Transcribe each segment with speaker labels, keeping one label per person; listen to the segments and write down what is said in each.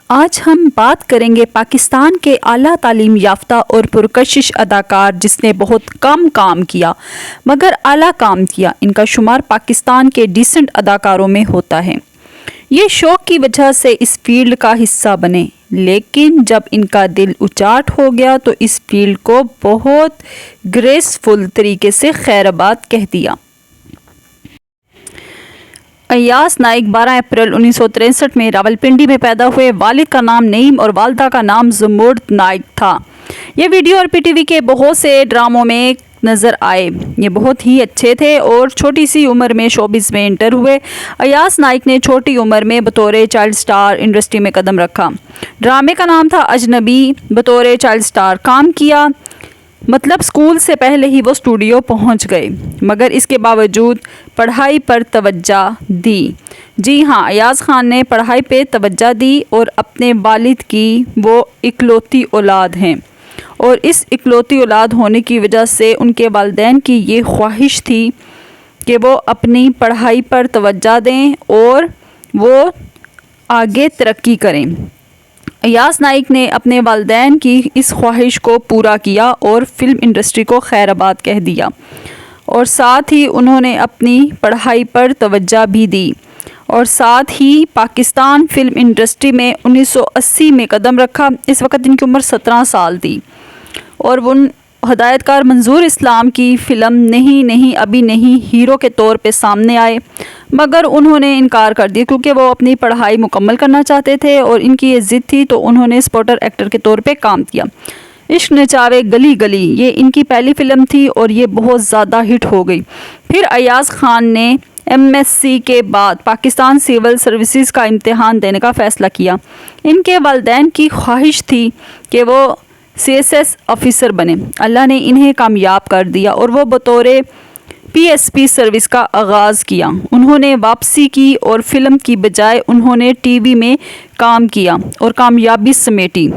Speaker 1: آج ہم بات کریں گے پاکستان کے اعلیٰ تعلیم یافتہ اور پرکشش اداکار جس نے بہت کم کام کیا مگر اعلیٰ کام کیا۔ ان کا شمار پاکستان کے ڈیسنٹ اداکاروں میں ہوتا ہے۔ یہ شوق کی وجہ سے اس فیلڈ کا حصہ بنے، لیکن جب ان کا دل اچاٹ ہو گیا تو اس فیلڈ کو بہت گریسفل طریقے سے خیر آباد کہہ دیا۔ ایاز نائک 12 اپریل 1963 میں راولپنڈی میں پیدا ہوئے۔ والد کا نام نعیم اور والدہ کا نام زمرد نائک تھا۔ یہ ویڈیو اور پی ٹی وی کے بہت سے ڈراموں میں نظر آئے۔ یہ بہت ہی اچھے تھے اور چھوٹی سی عمر میں شوبز میں انٹر ہوئے۔ ایاز نائک نے چھوٹی عمر میں بطور چائلڈ سٹار انڈسٹری میں قدم رکھا۔ ڈرامے کا نام تھا اجنبی۔ بطور چائلڈ سٹار کام کیا، مطلب اسکول سے پہلے ہی وہ اسٹوڈیو پہنچ گئے، مگر اس کے باوجود پڑھائی پر توجہ دی۔ جی ہاں، ایاز خان نے پڑھائی پہ توجہ دی اور اپنے والد کی وہ اکلوتی اولاد ہیں، اور اس اکلوتی اولاد ہونے کی وجہ سے ان کے والدین کی یہ خواہش تھی کہ وہ اپنی پڑھائی پر توجہ دیں اور وہ آگے ترقی کریں۔ ایاز نائک نے اپنے والدین کی اس خواہش کو پورا کیا اور فلم انڈسٹری کو خیر آباد کہہ دیا، اور ساتھ ہی انہوں نے اپنی پڑھائی پر توجہ بھی دی، اور ساتھ ہی پاکستان فلم انڈسٹری میں 1980 میں قدم رکھا۔ اس وقت ان کی عمر 17 سال تھی، اور وہ ہدایت کار منظور اسلام کی فلم نہیں ابھی نہیں ہیرو کے طور پہ سامنے آئے، مگر انہوں نے انکار کر دیا کیونکہ وہ اپنی پڑھائی مکمل کرنا چاہتے تھے اور ان کی یہ ضد تھی، تو انہوں نے سپورٹر ایکٹر کے طور پہ کام کیا۔ عشق نچاوے گلی گلی یہ ان کی پہلی فلم تھی اور یہ بہت زیادہ ہٹ ہو گئی۔ پھر ایاز خان نے MSc کے بعد پاکستان سول سروسز کا امتحان دینے کا فیصلہ کیا۔ ان کے والدین کی خواہش تھی کہ وہ CSS آفیسر بنے۔ اللہ نے انہیں کامیاب کر دیا اور وہ بطور PSP سروس کا آغاز کیا۔ انہوں نے واپسی کی اور فلم کی بجائے انہوں نے ٹی وی میں کام کیا اور کامیابی سمیٹی۔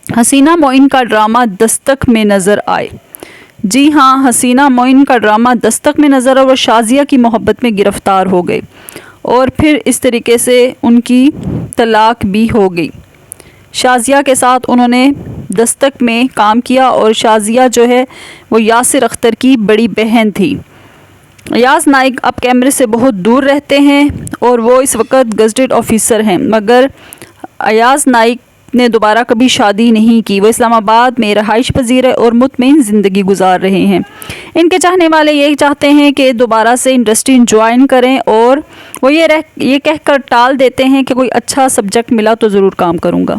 Speaker 1: حسینہ معین کا ڈرامہ دستک میں نظر آئے۔ جی ہاں، حسینہ معین کا ڈرامہ دستک میں نظر آئے، وہ شازیہ کی محبت میں گرفتار ہو گئے اور پھر اس طریقے سے ان کی طلاق بھی ہو گئی۔ شازیہ کے ساتھ انہوں نے دستک میں کام کیا اور شازیہ جو ہے وہ یاسر اختر کی بڑی بہن تھی۔ ایاز نائک اب کیمرے سے بہت دور رہتے ہیں اور وہ اس وقت گزٹڈ آفیسر ہیں، مگر ایاز نائک نے دوبارہ کبھی شادی نہیں کی۔ وہ اسلام آباد میں رہائش پذیر ہے اور مطمئن زندگی گزار رہے ہیں۔ ان کے چاہنے والے یہ چاہتے ہیں کہ دوبارہ سے انڈسٹری جوائن کریں، اور وہ یہ کہہ کر ٹال دیتے ہیں کہ کوئی اچھا سبجیکٹ ملا تو ضرور کام کروں گا۔